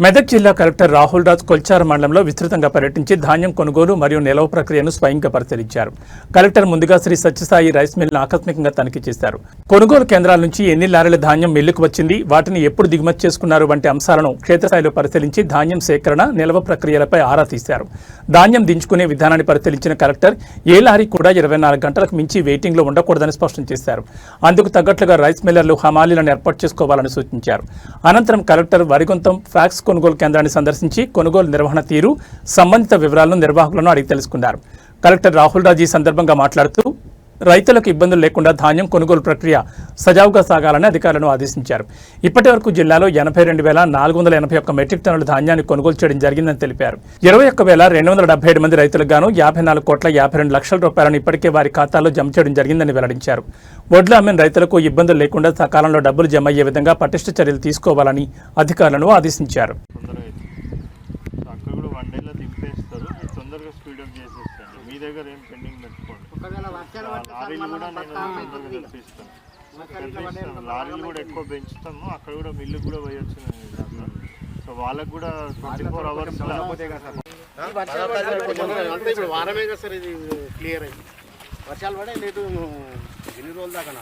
మెదక్ జిల్లా కలెక్టర్ రాహుల్ రాజ్ కొల్చార మండలంలో విస్తృతంగా పర్యటించి ధాన్యం కొనుగోలు మరియు నిల్వ ప్రక్రియను స్వయంగా పరిశీలించారు. కలెక్టర్ ముందుగా శ్రీ సత్యసాయి రైస్ మిల్ను ఆకస్మికంగా తనిఖీ చేశారు. కొనుగోలు కేంద్రాల నుంచి ఎన్ని లారీల ధాన్యం మిల్లుకు వచ్చింది, వాటిని ఎప్పుడు దిగుమతి చేసుకున్నారు వంటి అంశాలను క్షేత్రస్థాయిలో పరిశీలించి ధాన్యం సేకరణ, నిల్వ ప్రక్రియలపై ఆరా తీశారు. ధాన్యం దించుకునే విధానాన్ని పరిశీలించిన కలెక్టర్ ఏ లారీ కూడా 24 గంటలకు మించి వెయిటింగ్లో ఉండకూడదని స్పష్టం చేశారు. అందుకు తగ్గట్లుగా రైస్ మిల్లర్లు హమాలీలను ఏర్పాటు చేసుకోవాలని సూచించారు. అనంతరం కలెక్టర్ వరిగొంతం ఫ్యాక్స్ కొనుగోలు కేంద్రాన్ని సందర్శించి కొనుగోలు నిర్వహణ తీరు, సంబంధిత వివరాలను నిర్వాహకులను అడిగి తెలుసుకున్నారు. కలెక్టర్ రాహుల్ రాజ్ ఈ సందర్భంగా మాట్లాడుతూ రైతులకు ఇబ్బందులు లేకుండా ధాన్యం కొనుగోలు ప్రక్రియ సజావుగా సాగాలని అధికారులను ఆదేశించారు. ఇప్పటి వరకు జిల్లాలో 82,481 మెట్రిక్ టన్నుల ధాన్యాన్ని కొనుగోలు చేయడం జరిగిందని తెలిపారు. 21,277 మంది రైతులకు గాను 54,52 లక్షల రూపాయలను ఇప్పటికే వారి ఖాతాల్లో జమ చేయడం జరిగిందని వెల్లడించారు. వడ్లు అమ్మిన రైతులకు ఇబ్బందులు లేకుండా సకాలంలో డబ్బులు జమ అయ్యే విధంగా పటిష్ట చర్యలు తీసుకోవాలని అధికారులను ఆదేశించారు. లారీలు కూడా ఎక్కువ పెంచుతాము, అక్కడ కూడా మిల్లు కూడా పోయొచ్చు. సో వాళ్ళకు కూడా 24 hours ఇప్పుడు వారమే కదా సార్, ఇది క్లియర్ అయింది. వర్షాలు పడే లేదు ఎన్ని రోజుల దాకా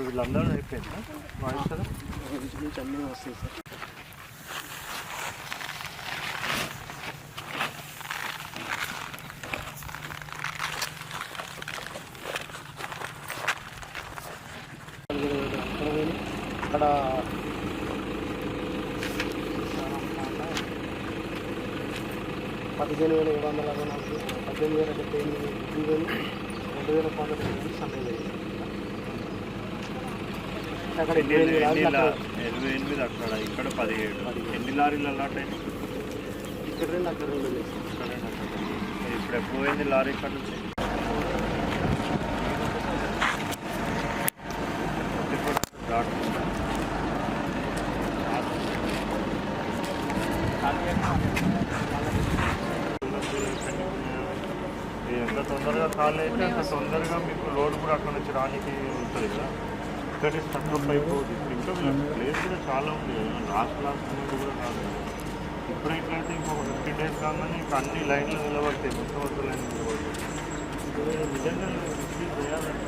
వీళ్ళందరూ అయిపోయింది నుంచి అన్నీ వస్తాయి సార్. అక్కడ 15,764, 18,078, 2,000 సమయం అక్కడ 28 అక్కడ ఇక్కడ 17. ఎన్ని లారీలు అలాట్ అయింది? ఇక్కడ 2 అక్కడ 2. ఇప్పుడు ఎప్పుడు పోయింది లారీ ఇక్కడ నుంచి? ఎంత తొందరగా ఖాళీ అయితే అంత తొందరగా మీకు లోడ్ కూడా అక్కడ నుంచి రానికి ఉంటుంది కదా. ఇక్కడ స్టక్అప్ అయిపోతుంది. ఇంకా ప్లేస్ కూడా చాలా ఉంది కదా, లాస్ట్ మూడు కూడా కాదు. ఇప్పుడు ఇట్లయితే ఇంకొక 15 days కాగానే ఇంకా అన్ని లైన్లు నిలబడతాయి, మొత్తం లైన్లు నిలబడతాయి. నిజంగా చేయాలంటే